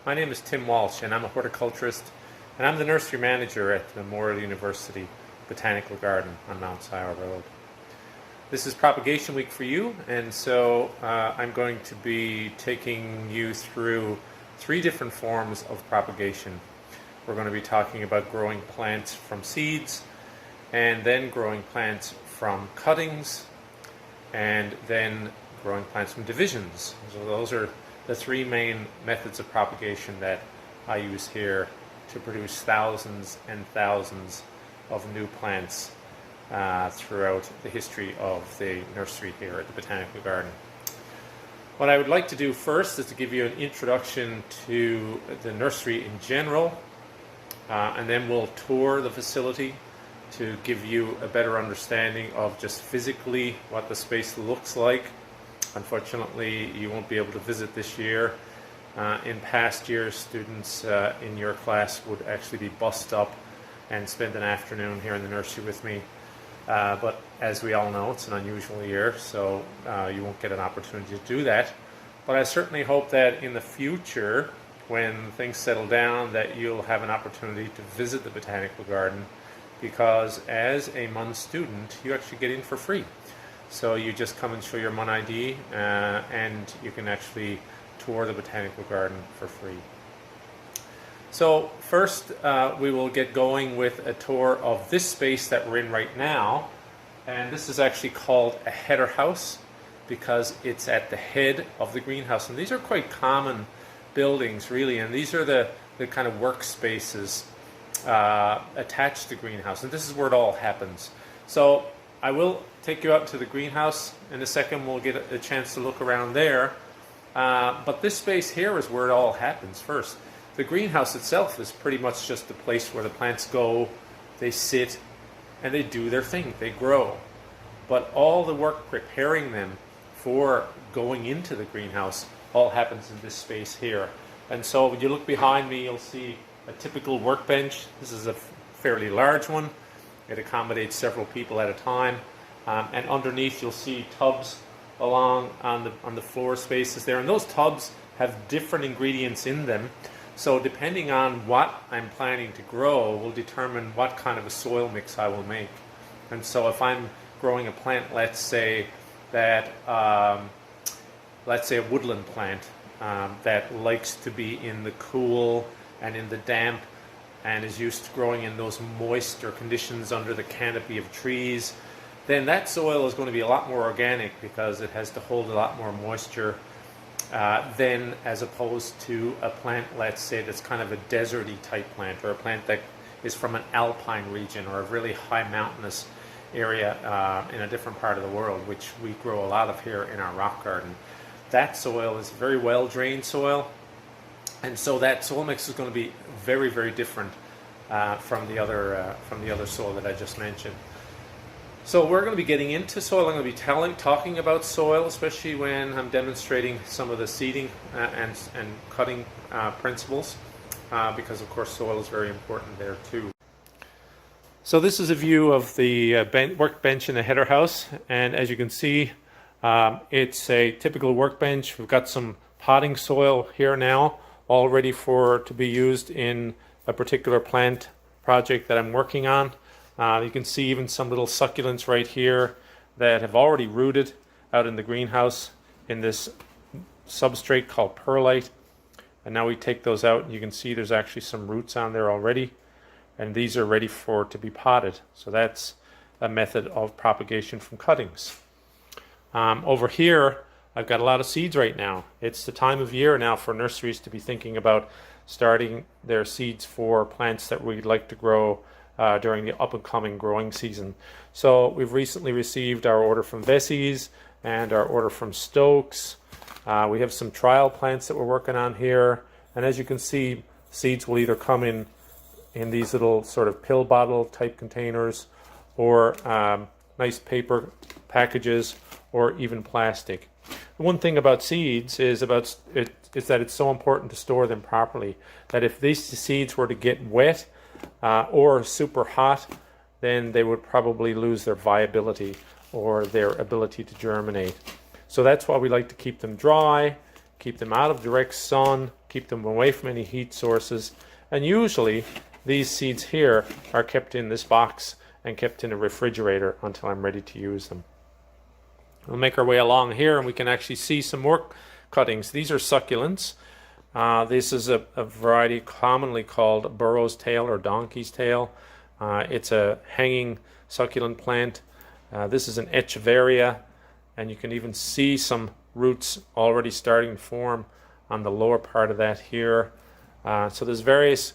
My name is Tim Walsh and I'm a horticulturist and I'm the Nursery Manager at the Memorial University Botanical Garden on Mount Sion Road. This is Propagation Week for you, and so I'm going to be taking you through 3 different forms of propagation. We're going to be talking about growing plants from seeds, and then growing plants from cuttings, and then growing plants from divisions. So those are the 3 main methods of propagation that I use here to produce thousands and thousands of new plants throughout the history of the nursery here at the Botanical Garden. What I would like to do first is to give you an introduction to the nursery in general, and then we'll tour the facility to give you a better understanding of just physically what the space looks like. Unfortunately, you won't be able to visit this year. In past years, students in your class would actually be bussed up and spend an afternoon here in the nursery with me. But as we all know, it's an unusual year, so you won't get an opportunity to do that. But I certainly hope that in the future, when things settle down, that you'll have an opportunity to visit the Botanical Garden, because as a MUN student, you actually get in for free. So you just come and show your MUN ID, and you can actually tour the Botanical Garden for free. So first, we will get going with a tour of this space that we're in right now. And this is actually called a header house because it's at the head of the greenhouse. And these are quite common buildings, really. And these are the kind of workspaces attached to the greenhouse. And this is where it all happens. So I will take you out to the greenhouse in a second. We'll get a chance to look around there. But this space here is where it all happens first. The greenhouse itself is pretty much just the place where the plants go, they sit, and they do their thing, they grow. But all the work preparing them for going into the greenhouse all happens in this space here. And so when you look behind me, you'll see a typical workbench. This is a fairly large one. It accommodates several people at a time. And underneath you'll see tubs along on the floor spaces there. And those tubs have different ingredients in them. So depending on what I'm planning to grow will determine what kind of a soil mix I will make. And so if I'm growing a plant, let's say a woodland plant that likes to be in the cool and in the damp and is used to growing in those moisture conditions under the canopy of trees, then that soil is going to be a lot more organic because it has to hold a lot more moisture than as opposed to a plant, let's say, that's kind of a deserty type plant, or a plant that is from an alpine region or a really high mountainous area in a different part of the world, which we grow a lot of here in our rock garden. That soil is very well drained soil, and so that soil mix is going to be very, very different from the other soil that I just mentioned. So we're going to be getting into soil. I'm going to be talking about soil, especially when I'm demonstrating some of the seeding and cutting principles, because of course soil is very important there too. So this is a view of the workbench in the header house, and as you can see, it's a typical workbench. We've got some potting soil here now, all ready to be used in a particular plant project that I'm working on. You can see even some little succulents right here that have already rooted out in the greenhouse in this substrate called perlite. And now we take those out, and you can see there's actually some roots on there already. And these are ready to be potted. So that's a method of propagation from cuttings. Over here, I've got a lot of seeds right now. It's the time of year now for nurseries to be thinking about starting their seeds for plants that we'd like to grow during the up-and-coming growing season. So we've recently received our order from Vessey's and our order from Stokes. We have some trial plants that we're working on here, and as you can see, seeds will either come in these little sort of pill bottle type containers, or nice paper packages, or even plastic. The one thing about seeds is that it's so important to store them properly, that if these seeds were to get wet or super hot, then they would probably lose their viability or their ability to germinate. So that's why we like to keep them dry keep them out of direct sun, keep them away from any heat sources. And usually these seeds here are kept in this box and kept in a refrigerator until I'm ready to use them. We'll make our way along here and we can actually see some more cuttings. These are succulents. This is a variety commonly called burro's tail or donkey's tail. It's a hanging succulent plant. This is an echeveria, and you can even see some roots already starting to form on the lower part of that here. So there's various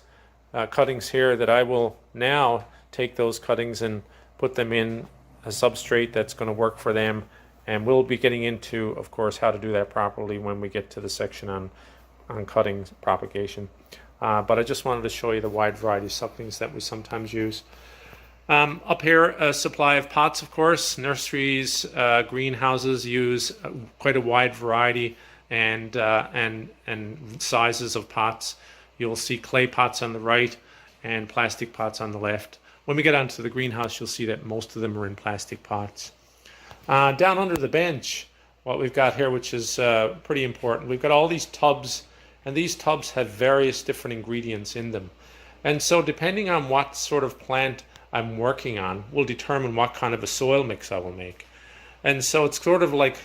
cuttings here that I will now take those cuttings and put them in a substrate that's going to work for them. And we'll be getting into, of course, how to do that properly when we get to the section on cuttings propagation. But I just wanted to show you the wide variety of succulents that we sometimes use. Up here, a supply of pots, of course. Nurseries, greenhouses use quite a wide variety and sizes of pots. You'll see clay pots on the right and plastic pots on the left. When we get onto the greenhouse, you'll see that most of them are in plastic pots. Down under the bench, what we've got here, which is pretty important, we've got all these tubs, and these tubs have various different ingredients in them. And so depending on what sort of plant I'm working on will determine what kind of a soil mix I will make. And so it's sort of like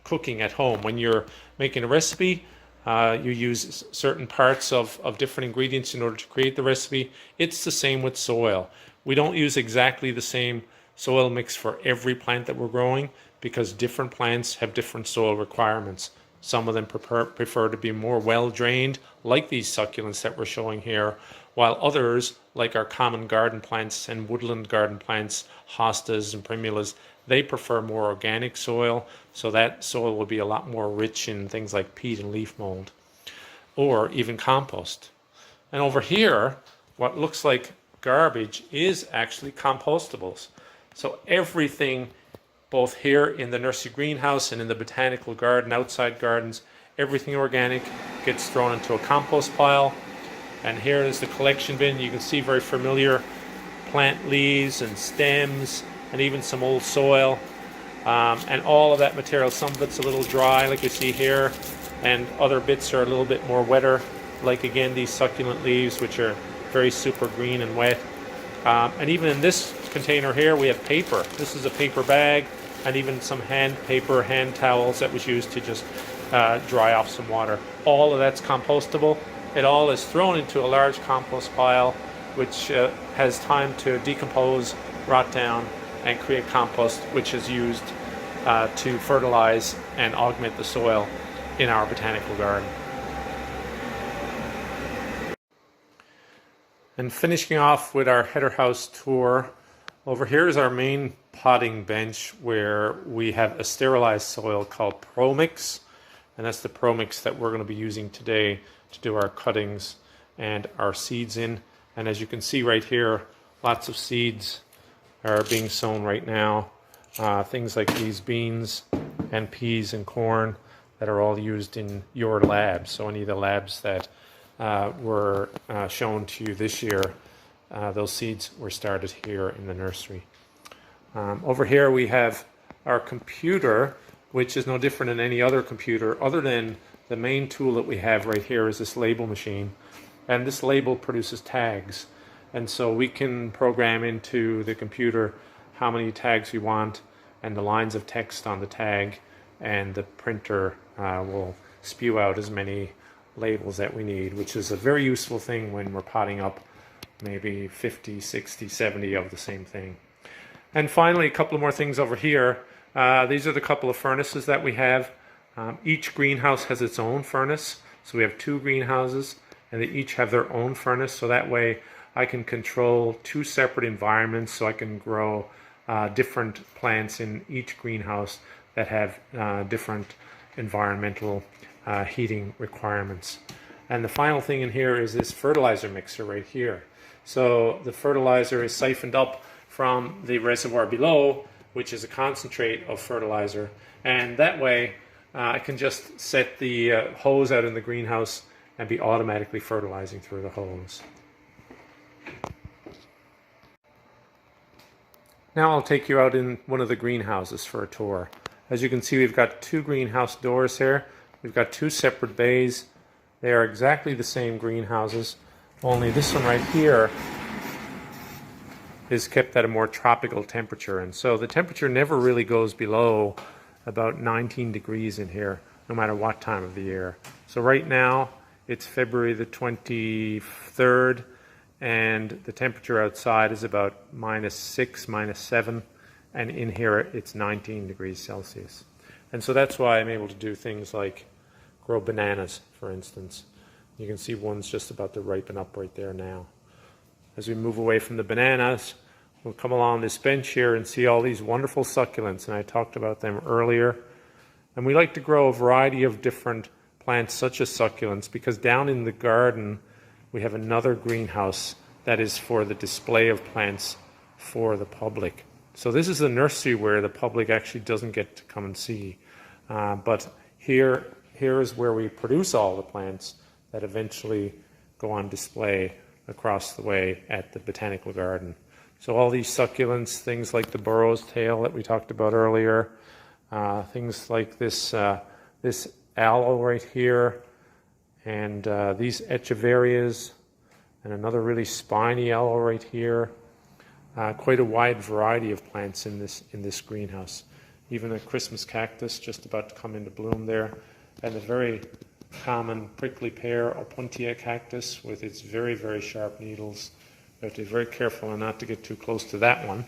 cooking at home. When you're making a recipe, you use certain parts of different ingredients in order to create the recipe. It's the same with soil. We don't use exactly the same soil mix for every plant that we're growing because different plants have different soil requirements. Some of them prefer to be more well drained, like these succulents that we're showing here, while others, like our common garden plants and woodland garden plants, hostas and primulas, they prefer more organic soil, so that soil will be a lot more rich in things like peat and leaf mold, or even compost. And over here, what looks like garbage is actually compostables. So everything, both here in the nursery greenhouse and in the botanical garden, outside gardens, everything organic gets thrown into a compost pile. And here is the collection bin. You can see very familiar plant leaves and stems and even some old soil. And all of that material, some of it's a little dry like you see here, and other bits are a little bit more wetter, like again these succulent leaves which are very super green and wet. And even in this container here we have paper. This is a paper bag, and even some hand towels that was used to just dry off some water. All of that's compostable. It all is thrown into a large compost pile which has time to decompose, rot down, and create compost, which is used to fertilize and augment the soil in our botanical garden. And finishing off with our header house tour, over here is our main potting bench where we have a sterilized soil called ProMix, and that's the ProMix that we're going to be using today to do our cuttings and our seeds in. And as you can see right here, lots of seeds are being sown right now. Things like these beans and peas and corn that are all used in your labs. So any of the labs that were shown to you this year, those seeds were started here in the nursery. Over here we have our computer, which is no different than any other computer, other than the main tool that we have right here is this label machine. And this label produces tags. And so we can program into the computer how many tags we want and the lines of text on the tag, and the printer will spew out as many labels that we need, which is a very useful thing when we're potting up maybe 50, 60, 70 of the same thing. And finally, a couple of more things over here. These are the couple of furnaces that we have. Each greenhouse has its own furnace. So we have 2 greenhouses, and they each have their own furnace. So that way I can control 2 separate environments, so I can grow different plants in each greenhouse that have different environmental heating requirements. And the final thing in here is this fertilizer mixer right here. So the fertilizer is siphoned up from the reservoir below, which is a concentrate of fertilizer, and that way I can just set the hose out in the greenhouse and be automatically fertilizing through the hose. Now I'll take you out in one of the greenhouses for a tour. As you can see, we've got 2 greenhouse doors here. We've got two separate bays. They are exactly the same greenhouses, only this one right here is kept at a more tropical temperature, and so the temperature never really goes below about 19 degrees in here, no matter what time of the year. So right now it's February the 23rd, and the temperature outside is about -6, -7, and in here it's 19 degrees Celsius. And so that's why I'm able to do things like grow bananas, for instance. You can see one's just about to ripen up right there now. As we move away from the bananas, we'll come along this bench here and see all these wonderful succulents, and I talked about them earlier. And we like to grow a variety of different plants such as succulents, because down in the garden we have another greenhouse that is for the display of plants for the public. So this is the nursery where the public actually doesn't get to come and see. But here is where we produce all the plants that eventually go on display across the way at the Botanical Garden. So all these succulents, things like the burro's tail that we talked about earlier, things like this aloe right here, and these echeverias, and another really spiny aloe right here. Quite a wide variety of plants in this greenhouse. Even a Christmas cactus just about to come into bloom there, and a very common prickly pear opuntia cactus with its very, very sharp needles. We have to be very careful not to get too close to that one.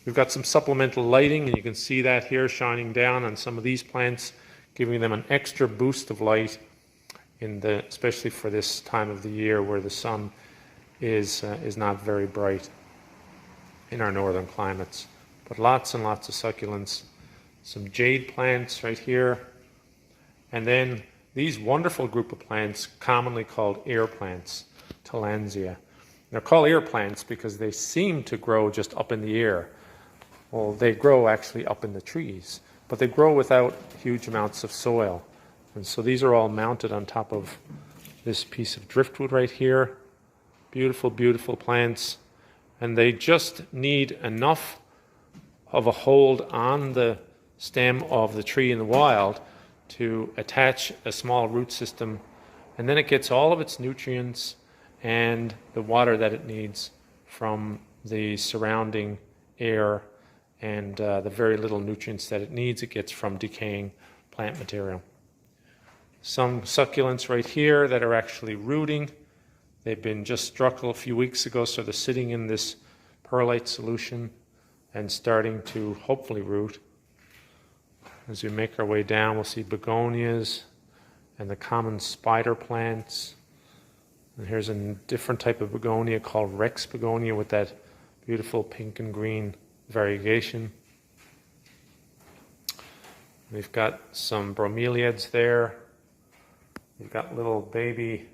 We've got some supplemental lighting, and you can see that here shining down on some of these plants, giving them an extra boost of light, especially for this time of the year where the sun is not very bright in our northern climates. But lots and lots of succulents. Some jade plants right here. And then these wonderful group of plants, commonly called air plants, Tillandsia. They're called air plants because they seem to grow just up in the air. Well, they grow actually up in the trees, but they grow without huge amounts of soil. And so these are all mounted on top of this piece of driftwood right here. Beautiful, beautiful plants. And they just need enough of a hold on the stem of the tree in the wild to attach a small root system, and then it gets all of its nutrients and the water that it needs from the surrounding air, and the very little nutrients that it needs it gets from decaying plant material. Some succulents right here that are actually rooting. They've been just struck a few weeks ago, so they're sitting in this perlite solution and starting to hopefully root. As we make our way down, we'll see begonias and the common spider plants. And here's a different type of begonia called Rex begonia with that beautiful pink and green variegation. We've got some bromeliads there. We've got little baby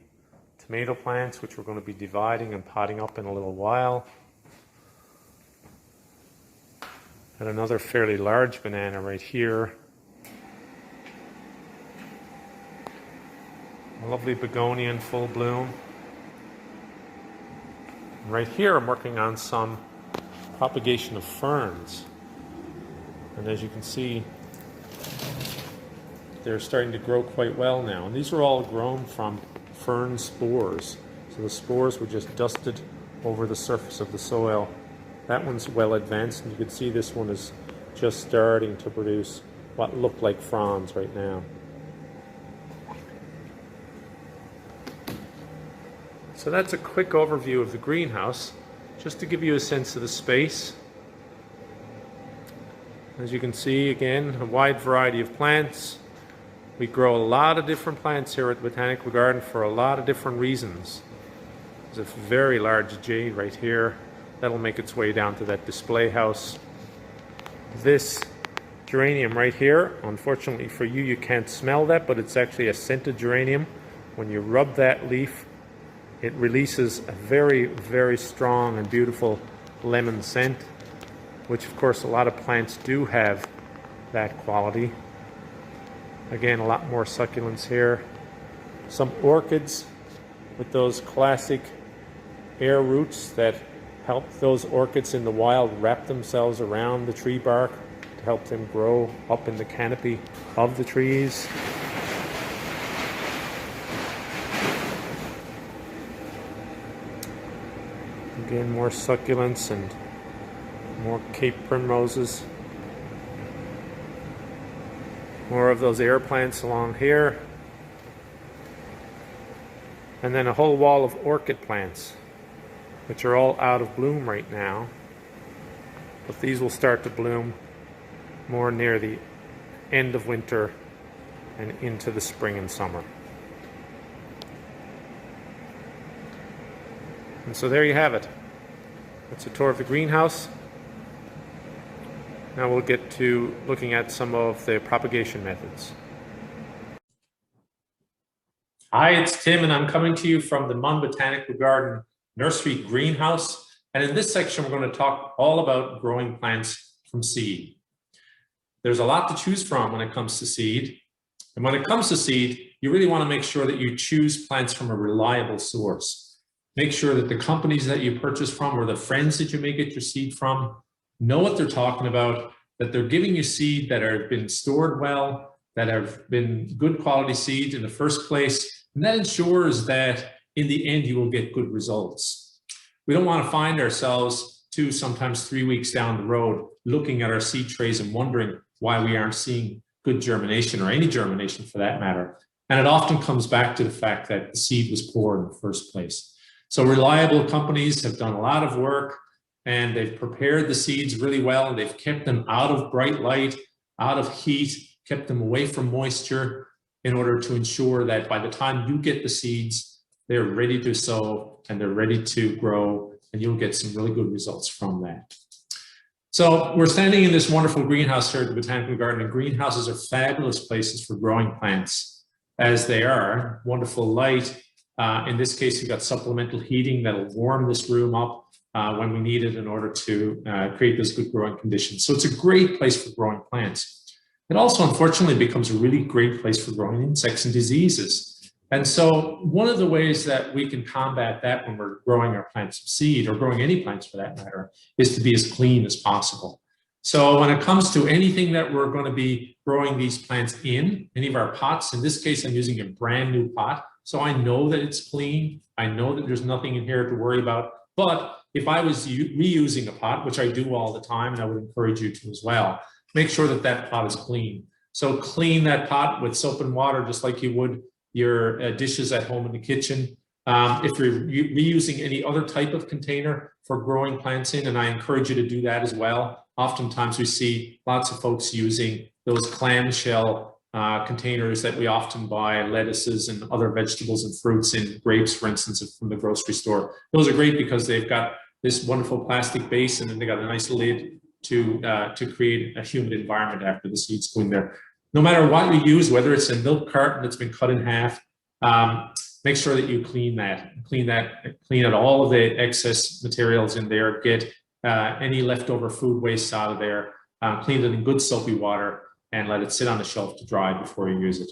tomato plants, which we're going to be dividing and potting up in a little while. And another fairly large banana right here. A lovely begonia in full bloom. And right here I'm working on some propagation of ferns. And as you can see, they're starting to grow quite well now. And these were all grown from fern spores. So the spores were just dusted over the surface of the soil. That one's well advanced, and you can see this one is just starting to produce what look like fronds right now. So that's a quick overview of the greenhouse, just to give you a sense of the space. As you can see, again, a wide variety of plants. We grow a lot of different plants here at the Botanical Garden for a lot of different reasons. There's a very large jade right here. That'll make its way down to that display house. This geranium right here, unfortunately for you, you can't smell that, but it's actually a scented geranium. When you rub that leaf, it releases a very, very strong and beautiful lemon scent, which of course a lot of plants do have that quality. Again, a lot more succulents here. Some orchids with those classic air roots that help those orchids in the wild wrap themselves around the tree bark to help them grow up in the canopy of the trees. Again, more succulents and more Cape primroses. More of those air plants along here. And then a whole wall of orchid plants, which are all out of bloom right now. But these will start to bloom more near the end of winter and into the spring and summer. And so there you have it. That's a tour of the greenhouse. Now we'll get to looking at some of the propagation methods. Hi, it's Tim, and I'm coming to you from the MUN Botanical Garden Nursery Greenhouse. And in this section, we're going to talk all about growing plants from seed. There's a lot to choose from when it comes to seed. And when it comes to seed, you really want to make sure that you choose plants from a reliable source. Make sure that the companies that you purchase from or the friends that you may get your seed from know what they're talking about, that they're giving you seed that have been stored well, that have been good quality seed in the first place. And that ensures that in the end, you will get good results. We don't want to find ourselves 2, sometimes 3 weeks down the road looking at our seed trays and wondering why we aren't seeing good germination or any germination for that matter. And it often comes back to the fact that the seed was poor in the first place. So reliable companies have done a lot of work and they've prepared the seeds really well, and they've kept them out of bright light, out of heat, kept them away from moisture in order to ensure that by the time you get the seeds, they're ready to sow and they're ready to grow, and you'll get some really good results from that. So we're standing in this wonderful greenhouse here at the Botanical Garden, and greenhouses are fabulous places for growing plants as they are. Wonderful light. In this case, you've got supplemental heating that'll warm this room up when we need it in order to create those good growing conditions. So it's a great place for growing plants. It also, unfortunately, becomes a really great place for growing insects and diseases. And so one of the ways that we can combat that when we're growing our plants from seed, or growing any plants for that matter, is to be as clean as possible. So when it comes to anything that we're going to be growing these plants in, any of our pots, in this case, I'm using a brand new pot. So I know that it's clean. I know that there's nothing in here to worry about. But if I was reusing a pot, which I do all the time, and I would encourage you to as well, make sure that that pot is clean. So clean that pot with soap and water, just like you would your dishes at home in the kitchen. If you're reusing any other type of container for growing plants in, and I encourage you to do that as well. Oftentimes we see lots of folks using those clamshell containers that we often buy lettuces and other vegetables and fruits in, grapes, for instance, from the grocery store. Those are great because they've got this wonderful plastic base, and then they got a nice lid to create a humid environment after the seeds go in there. No matter what you use, whether it's a milk carton that's been cut in half, make sure that you clean out all of the excess materials in there, get any leftover food waste out of there, clean it in good soapy water, and let it sit on the shelf to dry before you use it.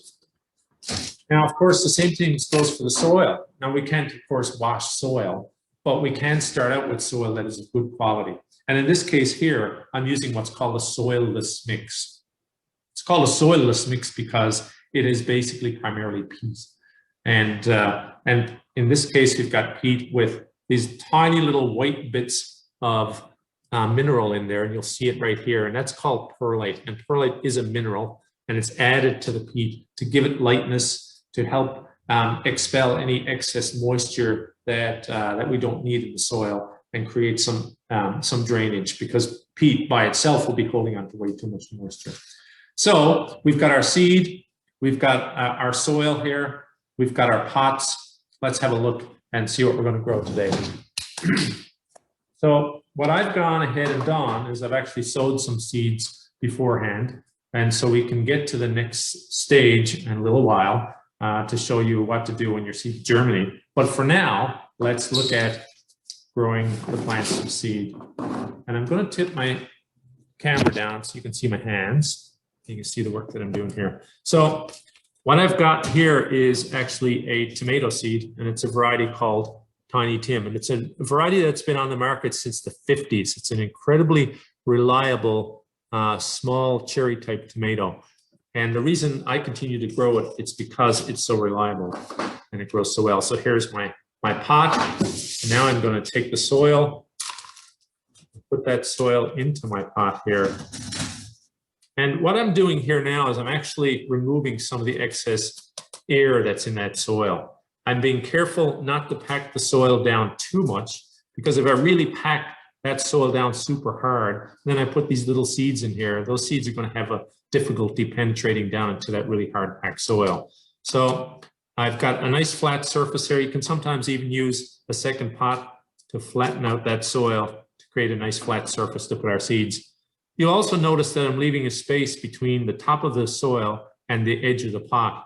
Now, of course, the same thing goes for the soil. Now, we can't, of course, wash soil, but we can start out with soil that is of good quality. And in this case here, I'm using what's called a soilless mix. It's called a soilless mix because it is basically primarily peat. And in this case, we've got peat with these tiny little white bits of mineral in there, and you'll see it right here, and that's called perlite. And perlite is a mineral, and it's added to the peat to give it lightness, to help expel any excess moisture that we don't need in the soil, and create some drainage, because peat by itself will be holding on to way too much moisture. So we've got our seed, we've got our soil here, we've got our pots. Let's have a look and see what we're going to grow today. So what I've gone ahead and done is I've actually sowed some seeds beforehand. And so we can get to the next stage in a little while to show you what to do when your seeds germinate. But for now, let's look at growing the plants from seed. And I'm going to tip my camera down so you can see my hands. You can see the work that I'm doing here. So what I've got here is actually a tomato seed, and it's a variety called Tiny Tim, and it's a variety that's been on the market since the 50s. It's an incredibly reliable small cherry type tomato. And the reason I continue to grow it, it's because it's so reliable and it grows so well. So here's my pot. And now I'm going to take the soil, put that soil into my pot here. And what I'm doing here now is I'm actually removing some of the excess air that's in that soil. I'm being careful not to pack the soil down too much, because if I really pack that soil down super hard, then I put these little seeds in here, those seeds are going to have a difficulty penetrating down into that really hard packed soil. So I've got a nice flat surface here. You can sometimes even use a second pot to flatten out that soil to create a nice flat surface to put our seeds. You'll also notice that I'm leaving a space between the top of the soil and the edge of the pot.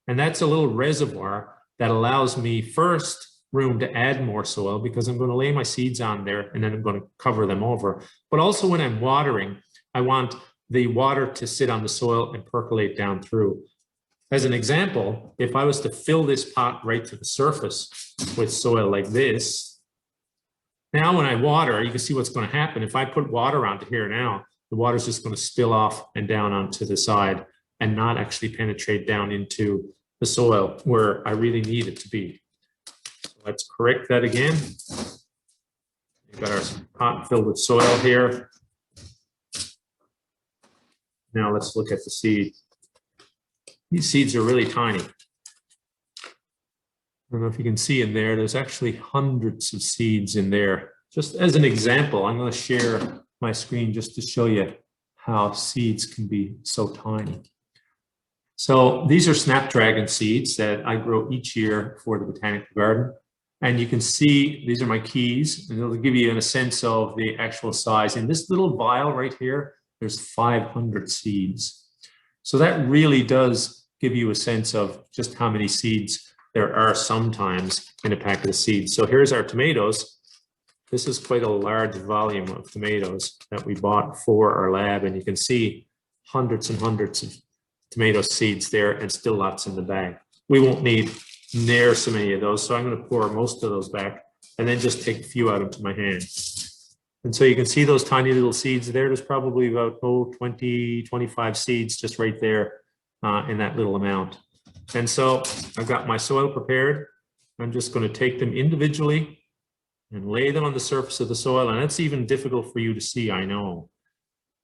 And that's a little reservoir that allows me first room to add more soil, because I'm going to lay my seeds on there and then I'm going to cover them over. But also when I'm watering, I want the water to sit on the soil and percolate down through. As an example, if I was to fill this pot right to the surface with soil like this, now when I water, you can see what's going to happen. If I put water onto here now, the water is just going to spill off and down onto the side and not actually penetrate down into the soil where I really need it to be. So let's correct that again. We've got our pot filled with soil here. Now let's look at the seed. These seeds are really tiny. I don't know if you can see in there, there's actually hundreds of seeds in there. Just as an example, I'm going to share my screen just to show you how seeds can be so tiny. So these are snapdragon seeds that I grow each year for the botanical garden. And you can see these are my keys, and it'll give you a sense of the actual size. In this little vial right here, there's 500 seeds. So that really does give you a sense of just how many seeds there are sometimes in a packet of seeds. So here's our tomatoes. This is quite a large volume of tomatoes that we bought for our lab, and you can see hundreds and hundreds of tomato seeds there and still lots in the bag. We won't need near so many of those, so I'm going to pour most of those back and then just take a few out into my hand. And so you can see those tiny little seeds there. There's probably about 20, 25 seeds just right there in that little amount. And so I've got my soil prepared. I'm just going to take them individually and lay them on the surface of the soil. And that's even difficult for you to see, I know,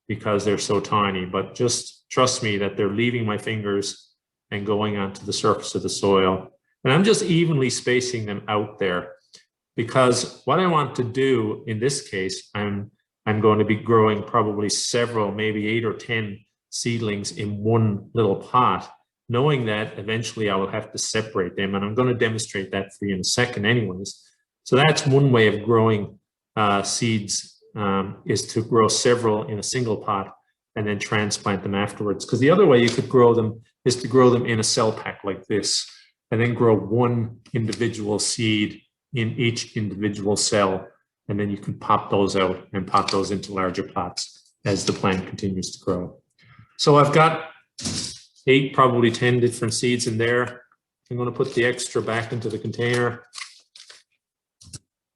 because they're so tiny, but just trust me that they're leaving my fingers and going onto the surface of the soil. And I'm just evenly spacing them out there, because what I want to do in this case, I'm going to be growing probably several, maybe 8 or 10 seedlings in one little pot, knowing that eventually I will have to separate them. And I'm going to demonstrate that for you in a second anyways. So that's one way of growing seeds, is to grow several in a single pot and then transplant them afterwards. Because the other way you could grow them is to grow them in a cell pack like this, and then grow one individual seed in each individual cell. And then you can pop those out and pop those into larger pots as the plant continues to grow. So I've got 8, probably 10 different seeds in there. I'm going to put the extra back into the container.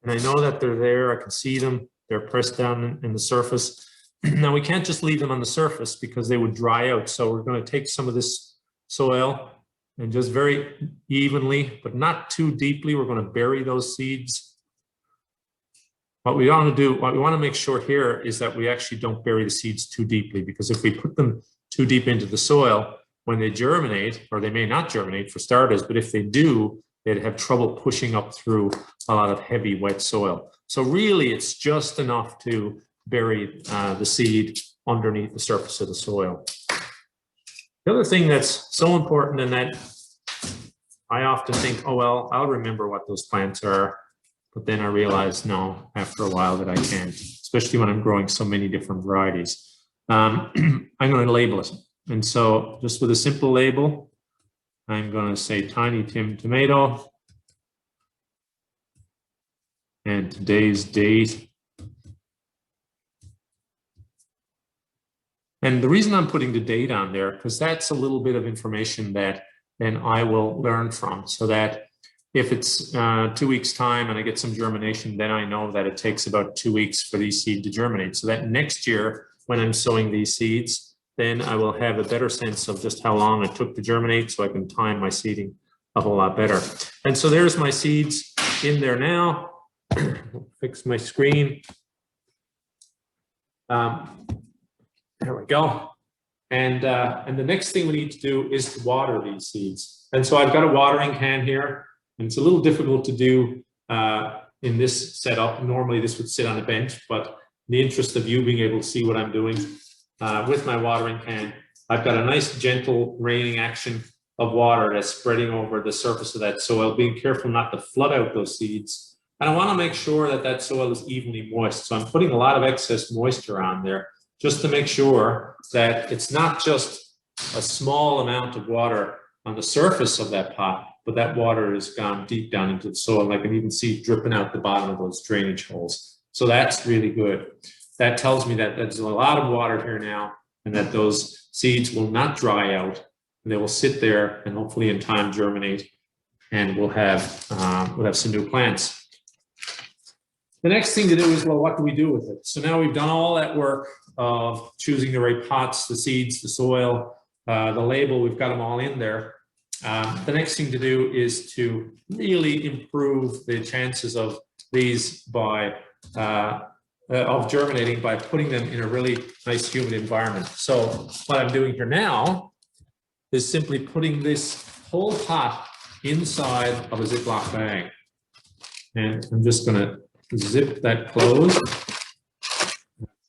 And I know that they're there. I can see them. They're pressed down in the surface. Now we can't just leave them on the surface because they would dry out. So we're going to take some of this soil and just very evenly, but not too deeply, we're going to bury those seeds. What we want to make sure here is that we actually don't bury the seeds too deeply, because if we put them too deep into the soil, when they germinate, or they may not germinate for starters, but if they do, they'd have trouble pushing up through a lot of heavy, wet soil. So really, it's just enough to bury the seed underneath the surface of the soil. The other thing that's so important, and that I often think, oh, well, I'll remember what those plants are. But then I realize, no, after a while that I can't, especially when I'm growing so many different varieties. I'm going to label it. And so just with a simple label, I'm going to say Tiny Tim Tomato and today's date. And the reason I'm putting the date on there, because that's a little bit of information that then I will learn from, so that if it's 2 weeks time and I get some germination, then I know that it takes about 2 weeks for these seeds to germinate. So that next year, when I'm sowing these seeds, then I will have a better sense of just how long it took to germinate, so I can time my seeding a whole lot better. And so there's my seeds in there now. Fix my screen. There we go. And the next thing we need to do is to water these seeds. And so I've got a watering can here, and it's a little difficult to do in this setup. Normally this would sit on a bench, but in the interest of you being able to see what I'm doing with my watering can, I've got a nice gentle raining action of water that's spreading over the surface of that soil, being careful not to flood out those seeds. And I want to make sure that that soil is evenly moist. So I'm putting a lot of excess moisture on there just to make sure that it's not just a small amount of water on the surface of that pot, but that water has gone deep down into the soil. And I can even see dripping out the bottom of those drainage holes. So that's really good. That tells me that there's a lot of water here now, and that those seeds will not dry out, and they will sit there and hopefully in time germinate, and we'll have some new plants. The next thing to do is, well, what do we do with it? So now we've done all that work of choosing the right pots, the seeds, the soil, the label, we've got them all in there. The next thing to do is to really improve the chances of these of germinating by putting them in a really nice humid environment. So what I'm doing here now is simply putting this whole pot inside of a Ziploc bag. And I'm just going to zip that closed,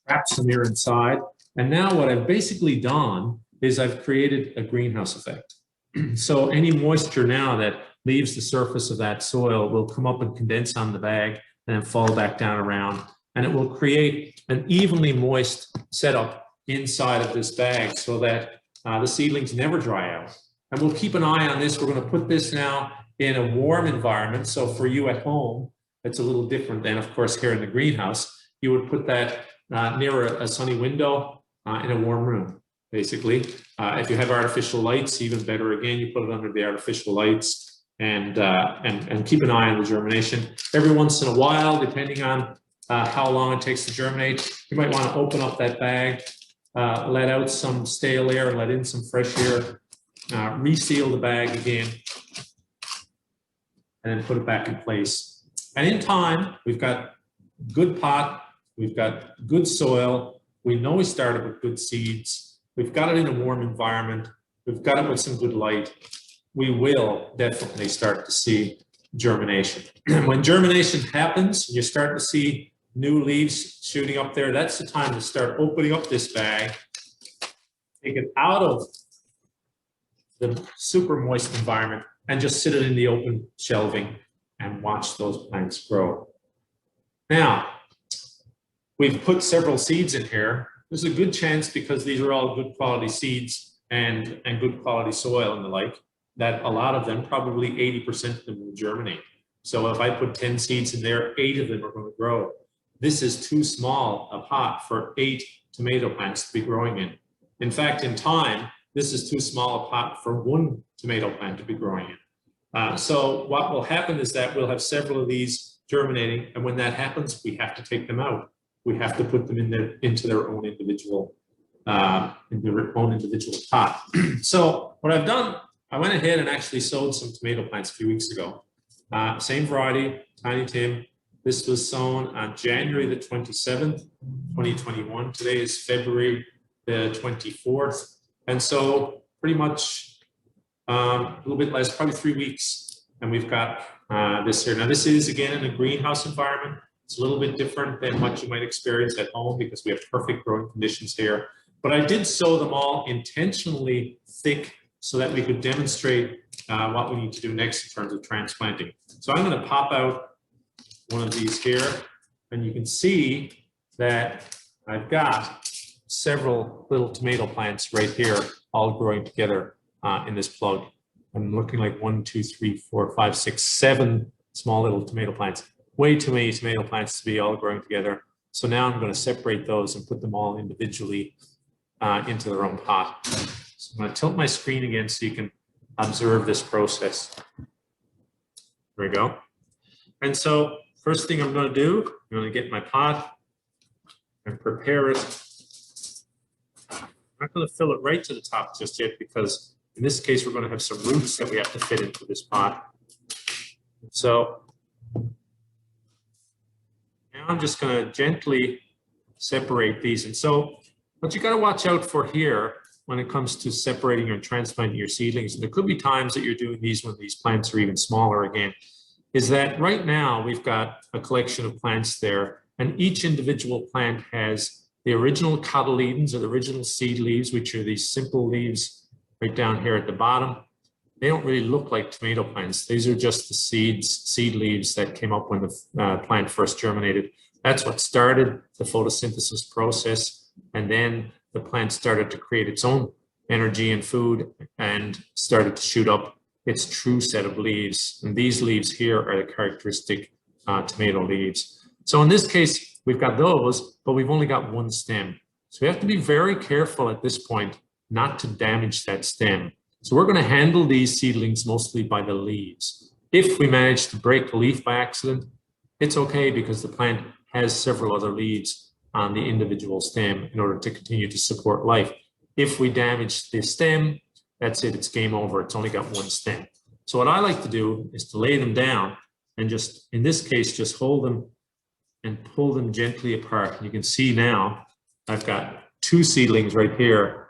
trap some air inside. And now what I've basically done is I've created a greenhouse effect. So any moisture now that leaves the surface of that soil will come up and condense on the bag and then fall back down around. And it will create an evenly moist setup inside of this bag so that the seedlings never dry out. And we'll keep an eye on this. We're going to put this now in a warm environment. So for you at home, it's a little different than, of course, here in the greenhouse. You would put that near a sunny window in a warm room, basically. If you have artificial lights, even better again, you put it under the artificial lights and keep an eye on the germination. Every once in a while, depending on how long it takes to germinate, you might want to open up that bag, let out some stale air and let in some fresh air, reseal the bag again, and then put it back in place. And in time, we've got good pot, we've got good soil, we know we started with good seeds, we've got it in a warm environment, we've got it with some good light. We will definitely start to see germination. When germination happens, you start to see new leaves shooting up there, that's the time to start opening up this bag, take it out of the super moist environment and just sit it in the open shelving and watch those plants grow. Now, we've put several seeds in here. There's a good chance, because these are all good quality seeds and good quality soil and the like, that a lot of them, probably 80% of them will germinate. So if I put 10 seeds in there, 8 of them are going to grow. This is too small a pot for 8 tomato plants to be growing in. In fact, in time, this is too small a pot for 1 tomato plant to be growing in. So what will happen is that we'll have several of these germinating, and when that happens, we have to take them out. We have to put them into their own individual pot. So what I've done, I went ahead and actually sowed some tomato plants a few weeks ago. Same variety, Tiny Tim. This was sown on January the 27th, 2021. Today is February the 24th. And so pretty much a little bit less, probably 3 weeks. And we've got this here. Now this is, again, in a greenhouse environment. It's a little bit different than what you might experience at home because we have perfect growing conditions here. But I did sow them all intentionally thick so that we could demonstrate what we need to do next in terms of transplanting. So I'm going to pop out one of these here, and you can see that I've got several little tomato plants right here, all growing together in this plug. I'm looking like 1, 2, 3, 4, 5, 6, 7 small little tomato plants. Way too many tomato plants to be all growing together. So now I'm going to separate those and put them all individually into their own pot. So I'm going to tilt my screen again so you can observe this process. There we go. And so first thing I'm going to do, I'm going to get my pot and prepare it I'm not going to fill it right to the top just yet because in this case, we're going to have some roots that we have to fit into this pot. So now I'm just going to gently separate these. And so what you got to watch out for here when it comes to separating or transplanting your seedlings, and there could be times that you're doing these when these plants are even smaller again, is that right now we've got a collection of plants there, and each individual plant has the original cotyledons or the original seed leaves, which are these simple leaves right down here at the bottom. They don't really look like tomato plants. These are just the seed leaves that came up when the plant first germinated. That's what started the photosynthesis process, and then the plant started to create its own energy and food and started to shoot up its true set of leaves. And these leaves here are the characteristic tomato leaves. So in this case, we've got those, but we've only got one stem. So we have to be very careful at this point not to damage that stem. So we're going to handle these seedlings mostly by the leaves. If we manage to break the leaf by accident, it's okay because the plant has several other leaves on the individual stem in order to continue to support life. If we damage the stem, that's it, it's game over. It's only got one stem. So what I like to do is to lay them down and just, in this case, just hold them and pull them gently apart. And you can see now I've got two seedlings right here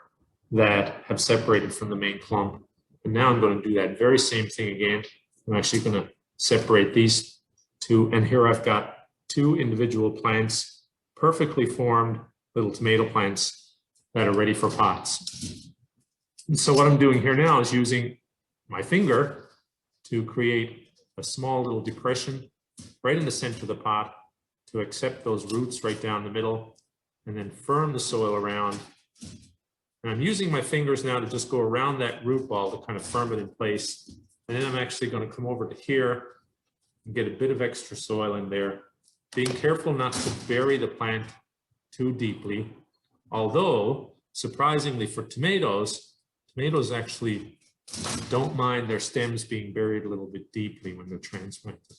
that have separated from the main clump. And now I'm going to do that very same thing again. I'm actually going to separate these two. And here I've got two individual plants, perfectly formed little tomato plants that are ready for pots. And so what I'm doing here now is using my finger to create a small little depression right in the center of the pot to accept those roots right down the middle and then firm the soil around. And I'm using my fingers now to just go around that root ball to kind of firm it in place. And then I'm actually going to come over to here and get a bit of extra soil in there, being careful not to bury the plant too deeply. Although, surprisingly for tomatoes, tomatoes actually don't mind their stems being buried a little bit deeply when they're transplanted.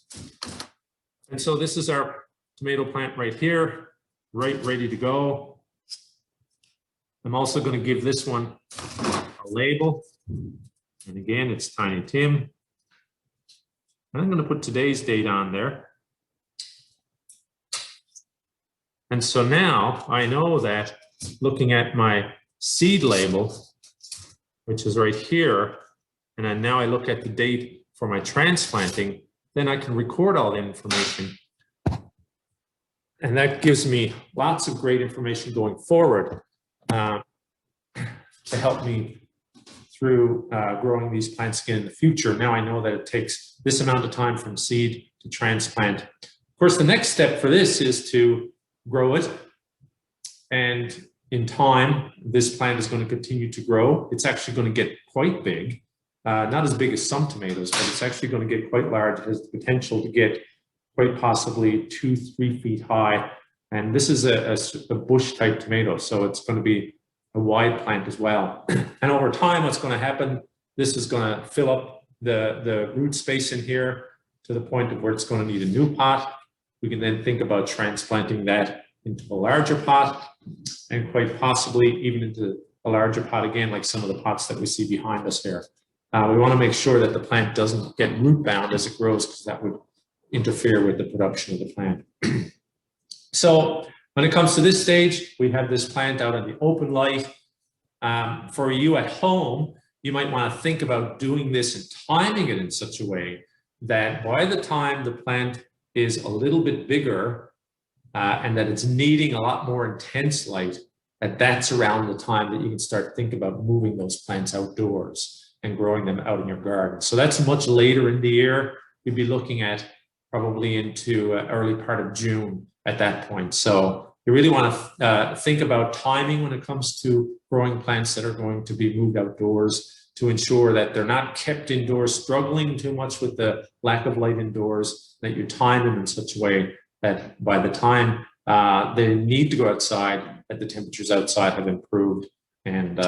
And so this is our tomato plant right here, right ready to go. I'm also going to give this one a label. And again, it's Tiny Tim. And I'm going to put today's date on there. And so now I know that looking at my seed label, which is right here, and then now I look at the date for my transplanting, then I can record all the information. And that gives me lots of great information going forward to help me through growing these plants again in the future. Now I know that it takes this amount of time from seed to transplant. Of course, the next step for this is to grow it, and in time this plant is going to continue to grow. It's actually going to get quite big, not as big as some tomatoes, but it's actually going to get quite large. It has the potential to get quite possibly 2-3 feet high, and this is a bush type tomato, so it's going to be a wide plant as well. And over time what's going to happen, this is going to fill up the root space in here to the point of where it's going to need a new pot. We can then think about transplanting that into a larger pot and quite possibly even into a larger pot again, like some of the pots that we see behind us here. We want to make sure that the plant doesn't get root bound as it grows, because that would interfere with the production of the plant. So when it comes to this stage, we have this plant out in the open light. For you at home, you might want to think about doing this and timing it in such a way that by the time the plant is a little bit bigger and that it's needing a lot more intense light, that's around the time that you can start thinking about moving those plants outdoors and growing them out in your garden. So that's much later in the year. You'd be looking at probably into early part of June at that point. So you really want to think about timing when it comes to growing plants that are going to be moved outdoors, to ensure that they're not kept indoors, struggling too much with the lack of light indoors, that you time them in such a way that by the time they need to go outside, that the temperatures outside have improved, and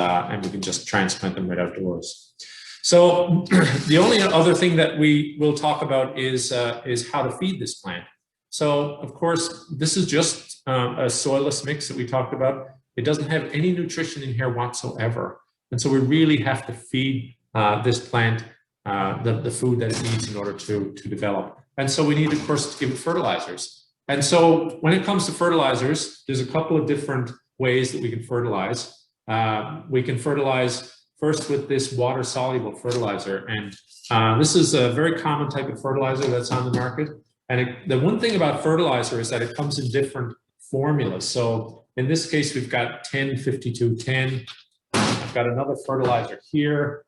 we can just transplant them right outdoors. So the only other thing that we will talk about is how to feed this plant. So of course, this is just a soilless mix that we talked about. It doesn't have any nutrition in here whatsoever. And so we really have to feed this plant the food that it needs in order to develop. And so we need, of course, to give it fertilizers. And so when it comes to fertilizers, there's a couple of different ways that we can fertilize. We can fertilize first with this water-soluble fertilizer. And this is a very common type of fertilizer that's on the market. And the one thing about fertilizer is that it comes in different formulas. So in this case, we've got 10, 52, 10. I've got another fertilizer here.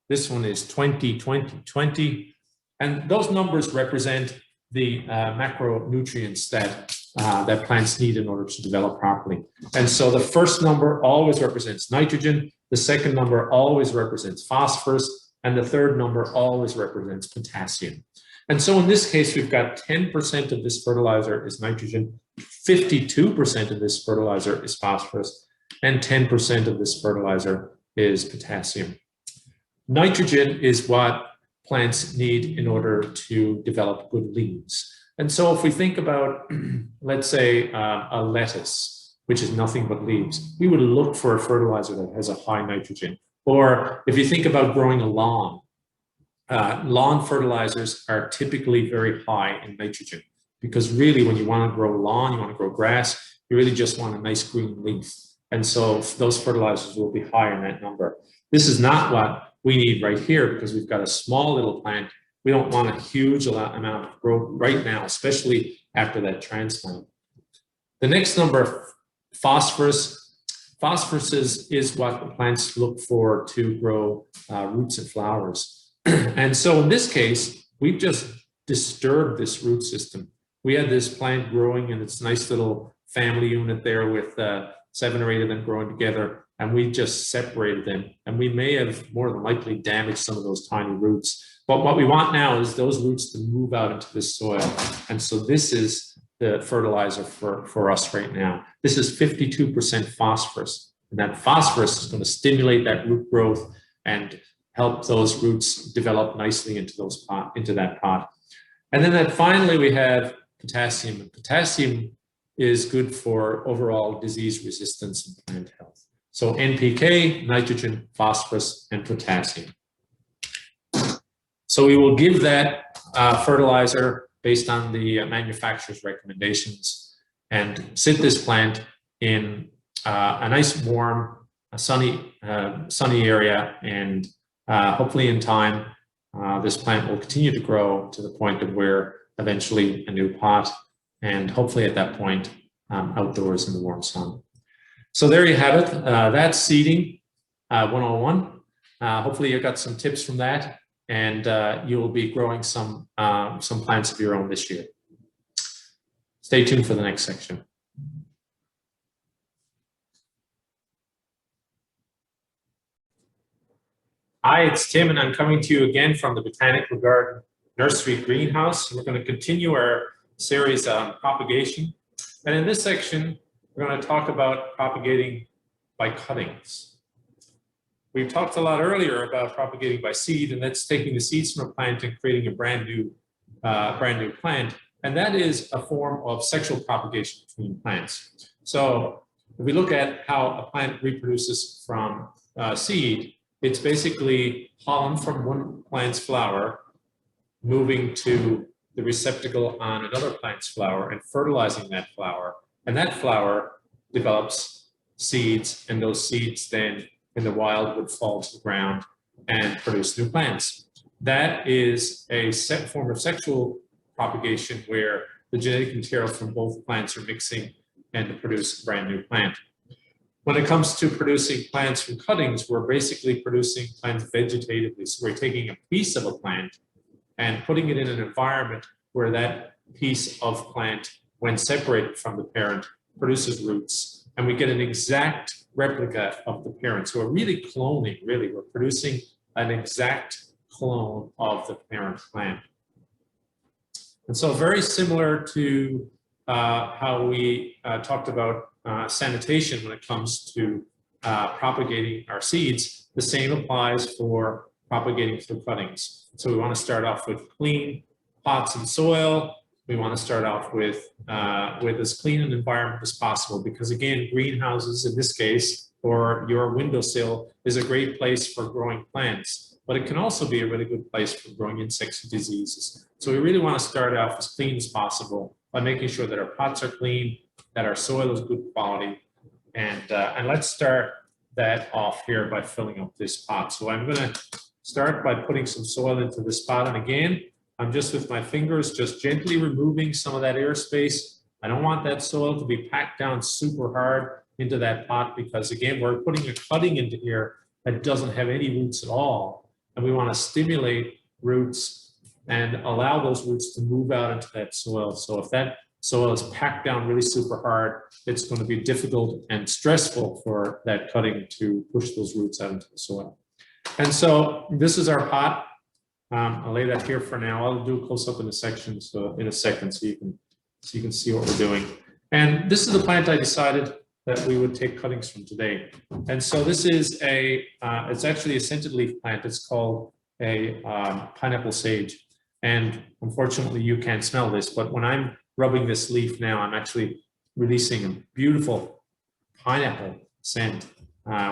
This one is 20, 20, 20. And those numbers represent the macronutrients that plants need in order to develop properly. And so the first number always represents nitrogen. The second number always represents phosphorus. And the third number always represents potassium. And so in this case, we've got 10% of this fertilizer is nitrogen, 52% of this fertilizer is phosphorus, and 10% of this fertilizer is potassium. Nitrogen is what plants need in order to develop good leaves. And so if we think about, let's say, a lettuce, which is nothing but leaves, we would look for a fertilizer that has a high nitrogen. Or if you think about growing a lawn, lawn fertilizers are typically very high in nitrogen, because really when you want to grow lawn, you want to grow grass, you really just want a nice green leaf. And so those fertilizers will be high in that number. This is not what we need right here, because we've got a small little plant. We don't want a huge amount of growth right now, especially after that transplant. The next number, phosphorus. Phosphorus is what the plants look for to grow roots and flowers. And so in this case, we've just disturbed this root system. We had this plant growing in its nice little family unit there with 7 or 8 of them growing together, and we just separated them. And we may have more than likely damaged some of those tiny roots. But what we want now is those roots to move out into the soil. And so this is the fertilizer for us right now. This is 52% phosphorus. And that phosphorus is going to stimulate that root growth and help those roots develop nicely into that pot. And then finally we have potassium. And potassium is good for overall disease resistance and plant health. So NPK, nitrogen, phosphorus, and potassium. So we will give that fertilizer based on the manufacturer's recommendations and sit this plant in a nice, warm, sunny area, and hopefully in time, this plant will continue to grow to the point of where eventually a new pot, and hopefully at that point, outdoors in the warm sun. So there you have it. That's seeding 101. Hopefully you got some tips from that, and you will be growing some plants of your own this year. Stay tuned for the next section. Hi, it's Tim, and I'm coming to you again from the Botanical Garden Nursery Greenhouse. We're going to continue our series on propagation. And in this section, we're going to talk about propagating by cuttings. We've talked a lot earlier about propagating by seed, and that's taking the seeds from a plant and creating a brand new plant. And that is a form of sexual propagation between plants. So if we look at how a plant reproduces from seed, it's basically pollen from one plant's flower moving to the receptacle on another plant's flower and fertilizing that flower. And that flower develops seeds, and those seeds then in the wild would fall to the ground and produce new plants. That is a set form of sexual propagation where the genetic material from both plants are mixing and to produce a brand new plant. When it comes to producing plants from cuttings, we're basically producing plants vegetatively. So we're taking a piece of a plant and putting it in an environment where that piece of plant, when separated from the parent, produces roots. And we get an exact replica of the parent. So we're really cloning, we're producing an exact clone of the parent plant. And so very similar to how we talked about sanitation when it comes to propagating our seeds, the same applies for propagating through cuttings. So we want to start off with clean pots and soil. we want to start off with as clean an environment as possible, because again, greenhouses in this case, or your windowsill, is a great place for growing plants, but it can also be a really good place for growing insects and diseases. So we really want to start off as clean as possible by making sure that our pots are clean, that our soil is good quality, and let's start that off here by filling up this pot. So I'm going to start by putting some soil into this pot, and again, I'm just with my fingers, just gently removing some of that airspace. I don't want that soil to be packed down super hard into that pot, because again, we're putting a cutting into here that doesn't have any roots at all. And we want to stimulate roots and allow those roots to move out into that soil. So if that soil is packed down really super hard, it's going to be difficult and stressful for that cutting to push those roots out into the soil. And so this is our pot. I'll lay that here for now. I'll do a close up in a second, so you can see what we're doing. And this is the plant I decided that we would take cuttings from today. And so this is it's actually a scented leaf plant. It's called a pineapple sage. And unfortunately, you can't smell this, but when I'm rubbing this leaf now, I'm actually releasing a beautiful pineapple scent,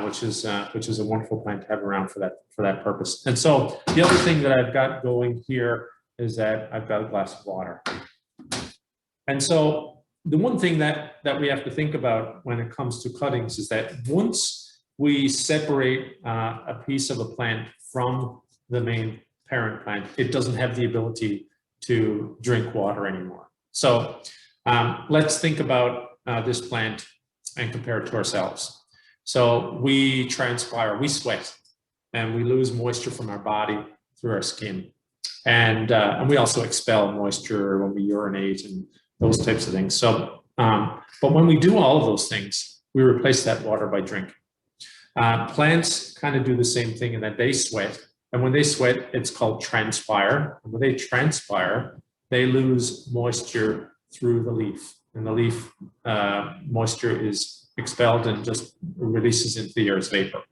which is a wonderful plant to have around for that purpose. And so the other thing that I've got going here is that I've got a glass of water. And so the one thing that we have to think about when it comes to cuttings is that once we separate a piece of a plant from the main parent plant, it doesn't have the ability to drink water anymore. So let's think about this plant and compare it to ourselves. So we transpire, we sweat, and we lose moisture from our body through our skin. And we also expel moisture when we urinate and those types of things. So, but when we do all of those things, we replace that water by drinking. Plants kind of do the same thing in that they sweat. And when they sweat, it's called transpire. And when they transpire, they lose moisture through the leaf. And the leaf moisture is expelled and just releases into the air as vapor.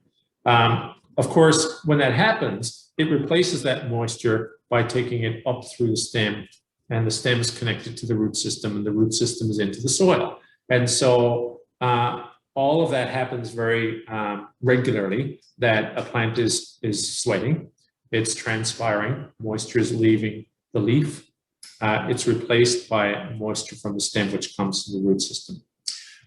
Of course, when that happens, it replaces that moisture by taking it up through the stem, and the stem is connected to the root system, and the root system is into the soil. And so all of that happens very regularly, that a plant is sweating, it's transpiring, moisture is leaving the leaf, it's replaced by moisture from the stem, which comes to the root system.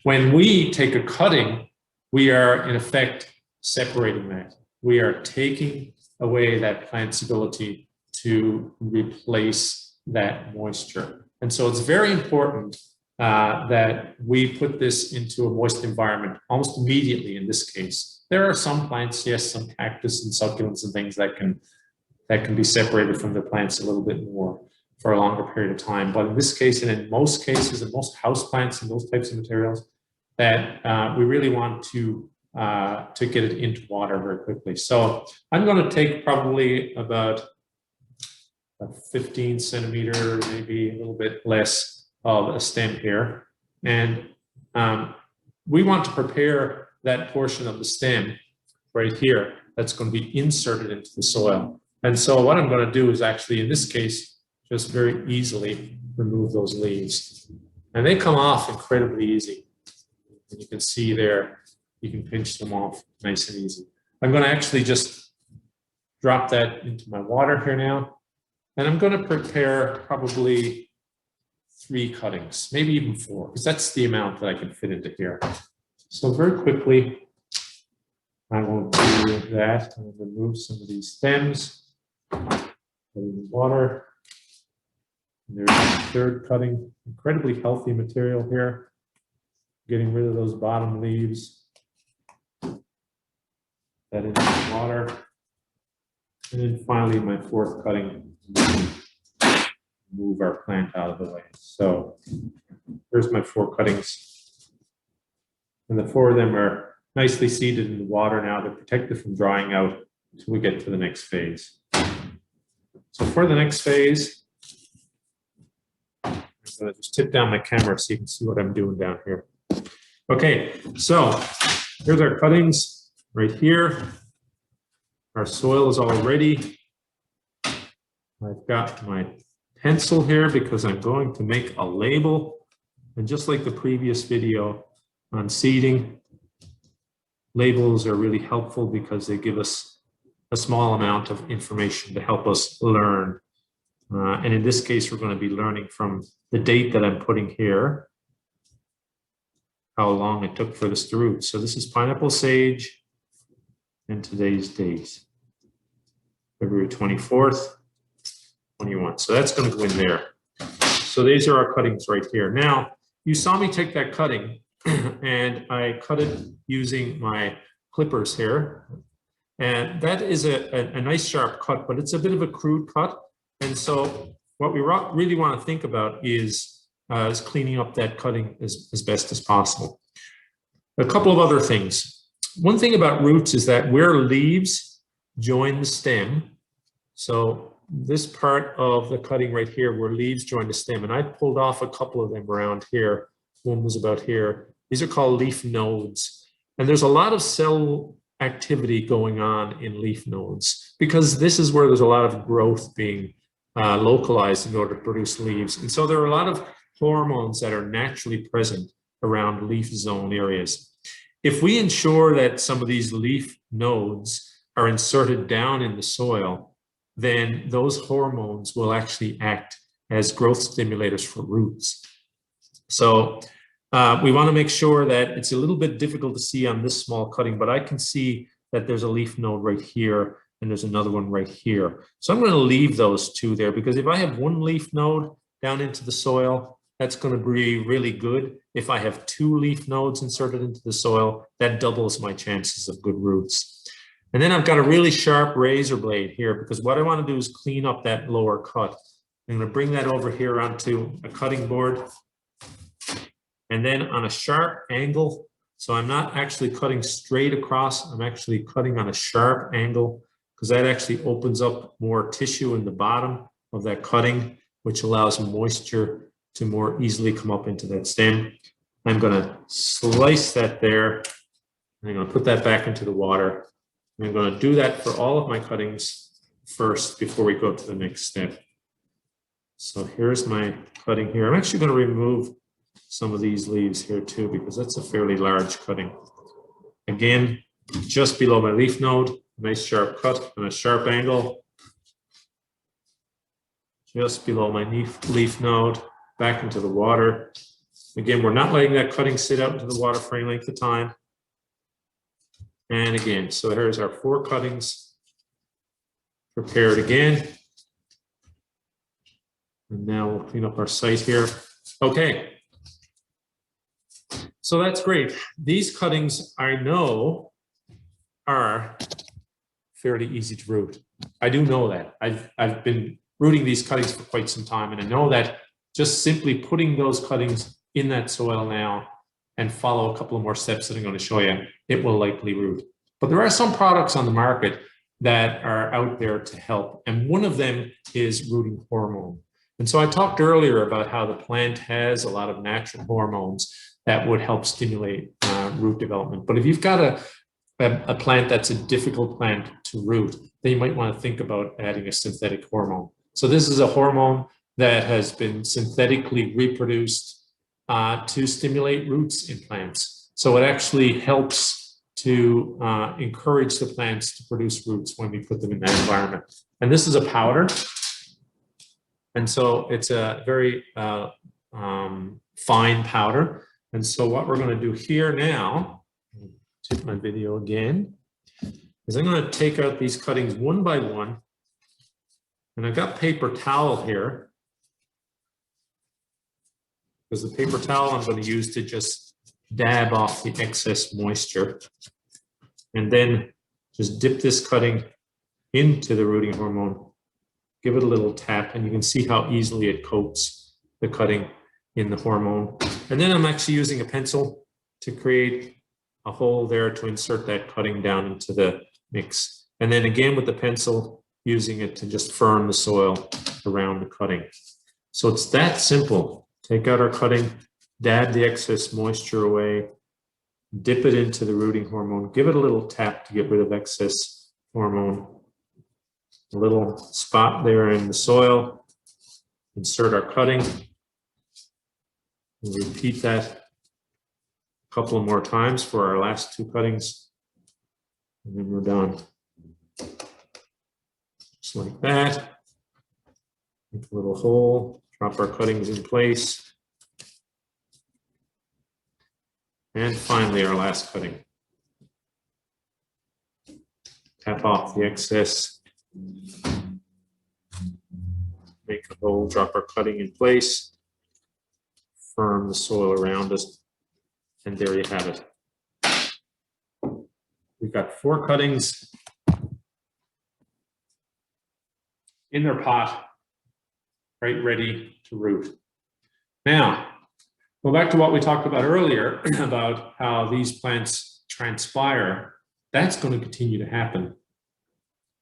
When we take a cutting, we are in effect separating that. We are taking away that plant's ability to replace that moisture. And so it's very important that we put this into a moist environment almost immediately in this case. There are some plants, yes, some cactus and succulents and things that can be separated from the plants a little bit more for a longer period of time. But in this case, and in most cases, in most house plants and those types of materials, that we really want to get it into water very quickly. So I'm going to take probably about a 15 centimeter, maybe a little bit less of a stem here. And we want to prepare that portion of the stem right here that's going to be inserted into the soil. And so what I'm going to do is actually, in this case, just very easily remove those leaves. And they come off incredibly easy. And you can see there, you can pinch them off nice and easy. I'm going to actually just drop that into my water here now. And I'm going to prepare probably 3 cuttings, maybe even 4, because that's the amount that I can fit into here. So very quickly, I will do that. I'm going to remove some of these stems, put in the water. And there's the 3rd cutting, incredibly healthy material here. Getting rid of those bottom leaves. That into the water. And then finally, my 4th cutting. Move our plant out of the way. So here's my 4 cuttings. And the 4 of them are nicely seated in the water now. They're protected from drying out until we get to the next phase. So for the next phase, I'm going to just tip down my camera so you can see what I'm doing down here. Okay, so here's our cuttings right here. Our soil is all ready. I've got my pencil here because I'm going to make a label. And just like the previous video on seeding, labels are really helpful because they give us a small amount of information to help us learn. And in this case, we're going to be learning from the date that I'm putting here, how long it took for this to root. So this is pineapple sage and today's date, February 24th, 21. So that's going to go in there. So these are our cuttings right here. Now, you saw me take that cutting and I cut it using my clippers here. And that is a nice sharp cut, but it's a bit of a crude cut. And so what we really want to think about is cleaning up that cutting as best as possible. A couple of other things. One thing about roots is that where leaves join the stem, so this part of the cutting right here where leaves join the stem, and I pulled off a couple of them around here. One was about here. These are called leaf nodes. And there's a lot of cell activity going on in leaf nodes because this is where there's a lot of growth being localized in order to produce leaves. And so there are a lot of hormones that are naturally present around leaf zone areas. If we ensure that some of these leaf nodes are inserted down in the soil, then those hormones will actually act as growth stimulators for roots. So we want to make sure that it's a little bit difficult to see on this small cutting, but I can see that there's a leaf node right here and there's another one right here. So I'm going to leave those two there because if I have one leaf node down into the soil, that's going to be really good. If I have two leaf nodes inserted into the soil, that doubles my chances of good roots. And then I've got a really sharp razor blade here because what I want to do is clean up that lower cut. I'm going to bring that over here onto a cutting board. And then on a sharp angle, so I'm not actually cutting straight across, I'm actually cutting on a sharp angle because that actually opens up more tissue in the bottom of that cutting, which allows moisture to more easily come up into that stem. I'm going to slice that there. I'm going to put that back into the water. I'm going to do that for all of my cuttings first before we go to the next step. So here's my cutting here. I'm actually going to remove some of these leaves here too, because that's a fairly large cutting. Again, just below my leaf node, nice sharp cut and a sharp angle. Just below my leaf node, back into the water. Again, we're not letting that cutting sit out into the water for any length of time. And again, so here's our 4 cuttings prepared again. And now we'll clean up our site here. Okay. So that's great. These cuttings I know are fairly easy to root. I do know that. I've been rooting these cuttings for quite some time, and I know that just simply putting those cuttings in that soil now and follow a couple of more steps that I'm going to show you, it will likely root. But there are some products on the market that are out there to help, and one of them is rooting hormone. And so I talked earlier about how the plant has a lot of natural hormones that would help stimulate root development. But if you've got a plant that's a difficult plant to root, then you might want to think about adding a synthetic hormone. So this is a hormone that has been synthetically reproduced to stimulate roots in plants. So it actually helps to encourage the plants to produce roots when we put them in that environment. And this is a powder. And so it's a very fine powder. And so what we're going to do here now, tip my video again, is I'm going to take out these cuttings one by one. And I've got paper towel here, because the paper towel I'm going to use to just dab off the excess moisture. And then just dip this cutting into the rooting hormone, give it a little tap, and you can see how easily it coats the cutting in the hormone. And then I'm actually using a pencil to create a hole there to insert that cutting down into the mix. And then again with the pencil, using it to just firm the soil around the cutting. So it's that simple. Take out our cutting, dab the excess moisture away, dip it into the rooting hormone, give it a little tap to get rid of excess hormone. A little spot there in the soil. insert our cutting. We'll repeat that a couple more times for our last two cuttings. And then we're done. Just like that. Make a little hole, drop our cuttings in place. And finally, our last cutting. Tap off the excess. Make a hole, drop our cutting in place. Firm the soil around us. And there you have it. We've got 4 cuttings in their pot, right, ready to root. Now, go back to what we talked about earlier about how these plants transpire. That's going to continue to happen.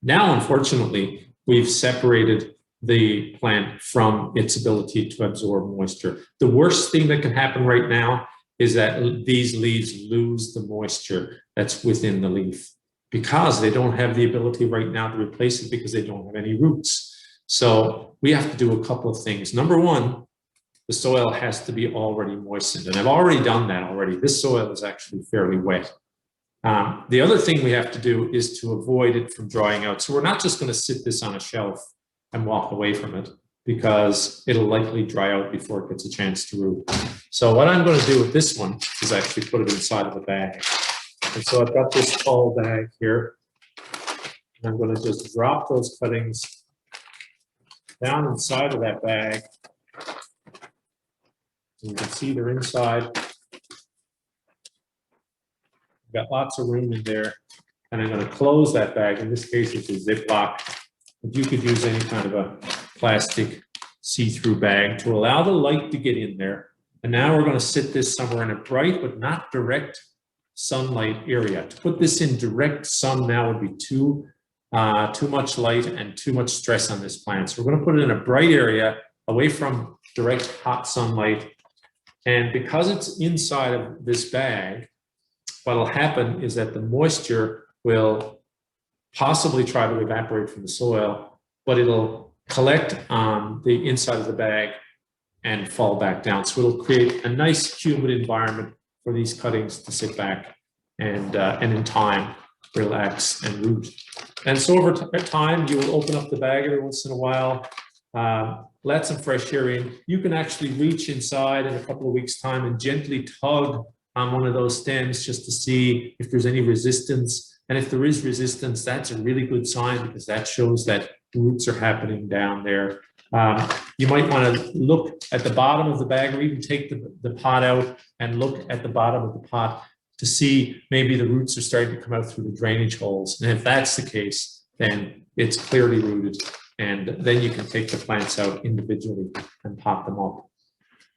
Now, unfortunately, we've separated the plant from its ability to absorb moisture. The worst thing that can happen right now is that these leaves lose the moisture that's within the leaf because they don't have the ability right now to replace it because they don't have any roots. So we have to do a couple of things. Number one, the soil has to be already moistened. And I've already done that already. This soil is actually fairly wet. The other thing we have to do is to avoid it from drying out. So we're not just going to sit this on a shelf and walk away from it because it'll likely dry out before it gets a chance to root. So what I'm going to do with this one is actually put it inside of a bag. And so I've got this tall bag here. And I'm going to just drop those cuttings down inside of that bag. And you can see they're inside. I've got lots of room in there. And I'm going to close that bag. In this case, it's a Ziploc. But you could use any kind of a plastic see-through bag to allow the light to get in there. And now we're going to sit this somewhere in a bright but not direct sunlight area. To put this in direct sun now would be too much light and too much stress on this plant. So we're going to put it in a bright area away from direct hot sunlight. And because it's inside of this bag, what will happen is that the moisture will possibly try to evaporate from the soil, but it'll collect on the inside of the bag and fall back down. So it'll create a nice humid environment for these cuttings to sit back and in time relax and root. And so over time, you will open up the bag every once in a while, let some fresh air in. You can actually reach inside in a couple of weeks' time and gently tug on one of those stems just to see if there's any resistance. And if there is resistance, that's a really good sign because that shows that roots are happening down there. You might want to look at the bottom of the bag or even take the pot out and look at the bottom of the pot to see maybe the roots are starting to come out through the drainage holes. And if that's the case, then it's clearly rooted. And then you can take the plants out individually and pot them up.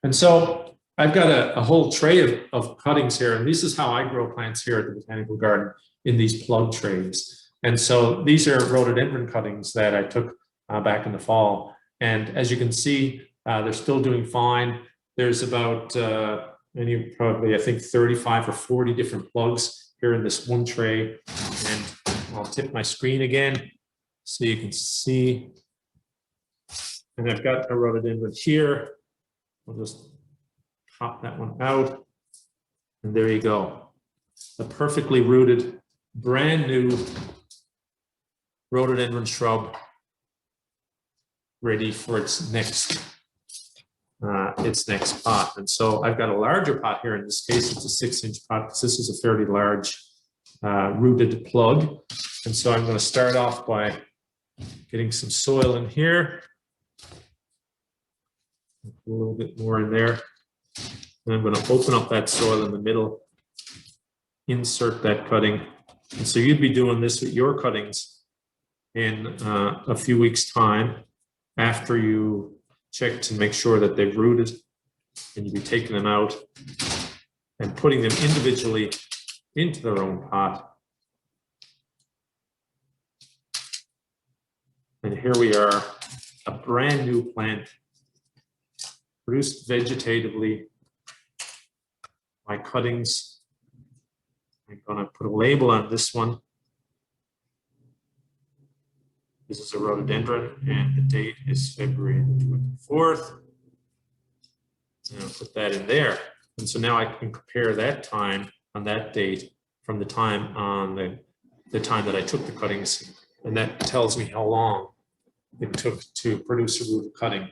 And so I've got a whole tray of cuttings here. And this is how I grow plants here at the Botanical Garden, in these plug trays. And so these are rhododendron cuttings that I took back in the fall. And as you can see, they're still doing fine. There's about probably, I think, 35 or 40 different plugs here in this one tray. And I'll tip my screen again so you can see. And I've got a rhododendron here. I'll just pop that one out. And there you go. A perfectly rooted, brand new rhododendron shrub ready for its next pot. And so I've got a larger pot here. In this case, it's a 6-inch pot because this is a fairly large rooted plug. And so I'm going to start off by getting some soil in here. A little bit more in there. And I'm going to open up that soil in the middle, insert that cutting. And so you'd be doing this with your cuttings in a few weeks' time after you check to make sure that they've rooted, and you'd be taking them out and putting them individually into their own pot. And here we are, a brand new plant produced vegetatively by cuttings. I'm going to put a label on this one. This is a rhododendron, and the date is February 24th. And I'll put that in there. And so now I can compare that time on that date from the time on the time that I took the cuttings. And that tells me how long it took to produce a root of cutting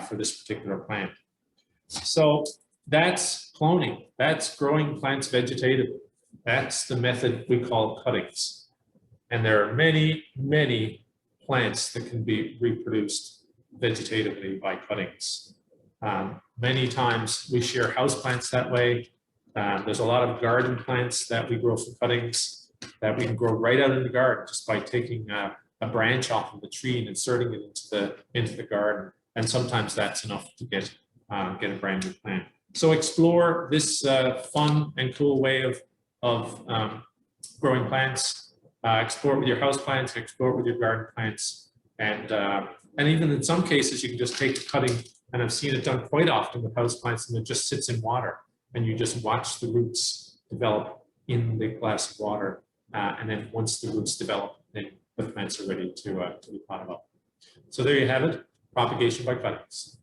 for this particular plant. So that's cloning. That's growing plants vegetatively. That's the method we call cuttings. And there are many, many plants that can be reproduced vegetatively by cuttings. Many times we share houseplants that way. There's a lot of garden plants that we grow for cuttings that we can grow right out in the garden just by taking a branch off of the tree and inserting it into the garden. And sometimes that's enough to get a brand new plant. So explore this fun and cool way of growing plants. Explore it with your house plants, explore it with your garden plants, and even in some cases you can just take the cutting, and I've seen it done quite often with house plants, and it just sits in water, and you just watch the roots develop in the glass of water, and then once the roots develop, then the plants are ready to be potted up. So there you have it, propagation by cuttings.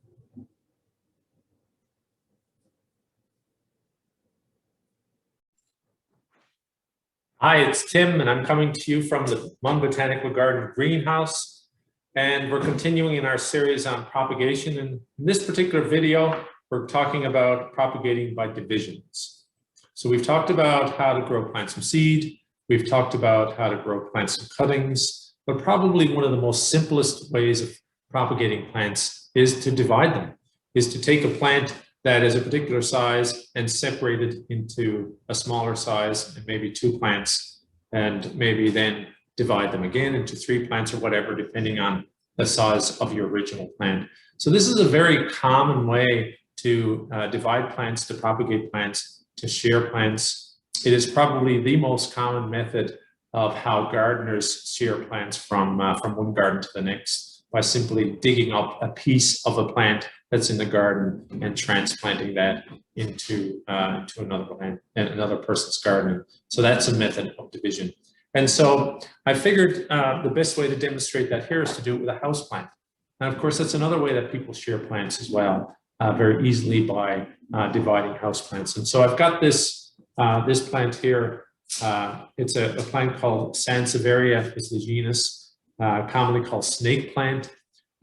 Hi, it's Tim, and I'm coming to you from the MUN Botanical Garden greenhouse, and we're continuing in our series on propagation. And in this particular video, we're talking about propagating by divisions. So we've talked about how to grow plants from seed, we've talked about how to grow plants from cuttings, but probably one of the most simplest ways of propagating plants is to divide them, is to take a plant that is a particular size and separate it into a smaller size and maybe 2 plants, and maybe then divide them again into 3 plants or whatever, depending on the size of your original plant. So this is a very common way to divide plants, to propagate plants, to share plants. It is probably the most common method of how gardeners share plants from one garden to the next, by simply digging up a piece of a plant that's in the garden and transplanting that into another plant and another person's garden. So that's a method of division. And so I figured the best way to demonstrate that here is to do it with a house plant. And of course, that's another way that people share plants as well, very easily by dividing house plants. And so I've got this plant here. It's a plant called Sansevieria is the genus, commonly called snake plant.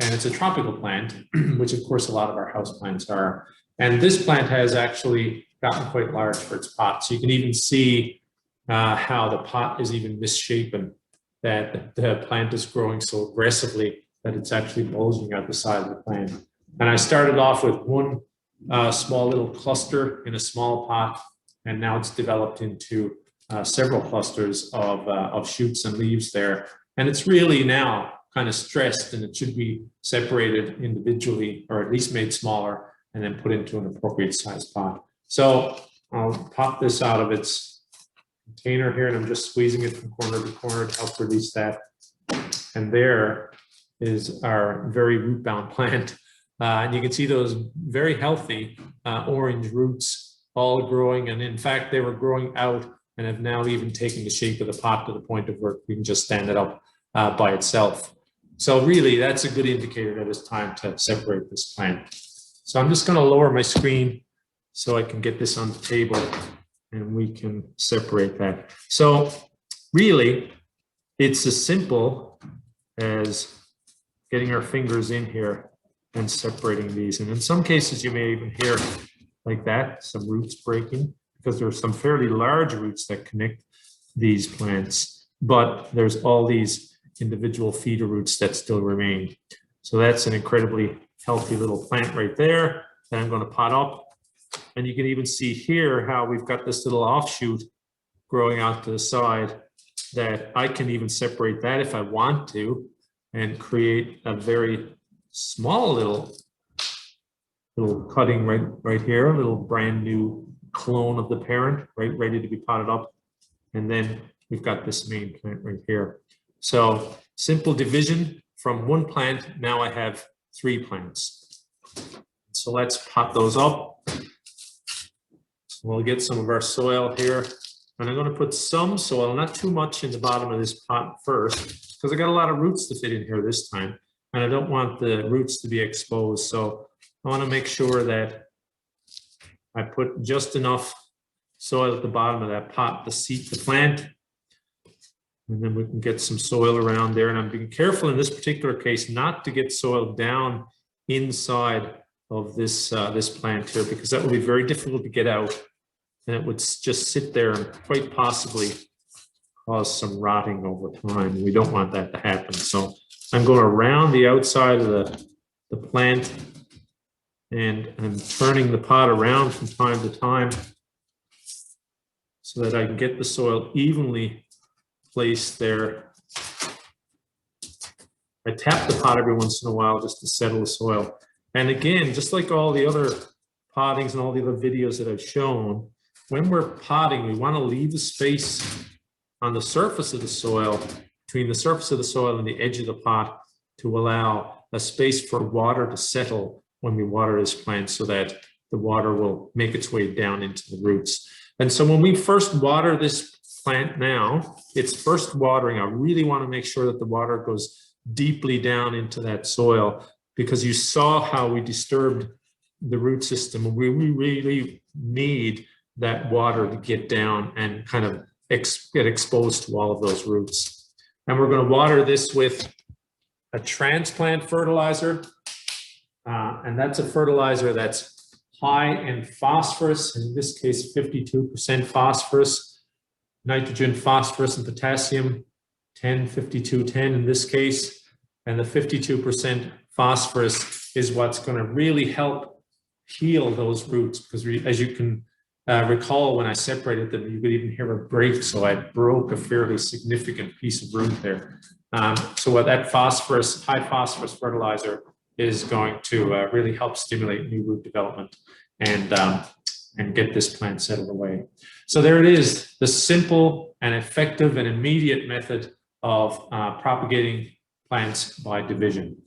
And it's a tropical plant, which of course a lot of our house plants are. And this plant has actually gotten quite large for its pot. So you can even see how the pot is even misshapen, that the plant is growing so aggressively that it's actually bulging out the side of the plant. And I started off with one small little cluster in a small pot, and now it's developed into several clusters of shoots and leaves there. And it's really now kind of stressed, and it should be separated individually, or at least made smaller, and then put into an appropriate size pot. So I'll pop this out of its container here, and I'm just squeezing it from corner to corner to help release that. And there is our very root-bound plant. And you can see those very healthy orange roots all growing. And in fact, they were growing out and have now even taken the shape of the pot to the point of where we can just stand it up by itself. So really, that's a good indicator that it's time to separate this plant. So I'm just going to lower my screen so I can get this on the table and we can separate that. So really, it's as simple as getting our fingers in here and separating these. And in some cases, you may even hear like that, some roots breaking, because there are some fairly large roots that connect these plants, but there's all these individual feeder roots that still remain. So that's an incredibly healthy little plant right there that I'm going to pot up. And you can even see here how we've got this little offshoot growing out to the side that I can even separate that if I want to and create a very small little cutting right here, a little brand new clone of the parent, right, ready to be potted up. And then we've got this main plant right here. So simple division from one plant. Now I have 3 plants. So let's pot those up. We'll get some of our soil here. And I'm going to put some soil, not too much, in the bottom of this pot first, because I got a lot of roots to fit in here this time, and I don't want the roots to be exposed. So I want to make sure that I put just enough soil at the bottom of that pot to seat the plant. And then we can get some soil around there. And I'm being careful in this particular case not to get soil down inside of this, this plant here, because that would be very difficult to get out. And it would just sit there and quite possibly cause some rotting over time. We don't want that to happen. So I'm going around the outside of the plant, and I'm turning the pot around from time to time so that I can get the soil evenly placed there. I tap the pot every once in a while just to settle the soil. And again, just like all the other pottings and all the other videos that I've shown, when we're potting, we want to leave a space on the surface of the soil, between the surface of the soil and the edge of the pot, to allow a space for water to settle when we water this plant, so that the water will make its way down into the roots. And so when we first water this plant now, it's first watering. I really want to make sure that the water goes deeply down into that soil, because you saw how we disturbed the root system. We really need that water to get down and kind of get exposed to all of those roots. And we're going to water this with a transplant fertilizer. And that's a fertilizer that's high in phosphorus, in this case 52% phosphorus, nitrogen, phosphorus, and potassium, 10, 52, 10 in this case. And the 52% phosphorus is what's going to really help heal those roots, because as you can recall, when I separated them, you could even hear a break. So I broke a fairly significant piece of root there. So what that phosphorus, high phosphorus fertilizer is going to really help stimulate new root development and get this plant settled away. So there it is, the simple and effective and immediate method of propagating plants by division.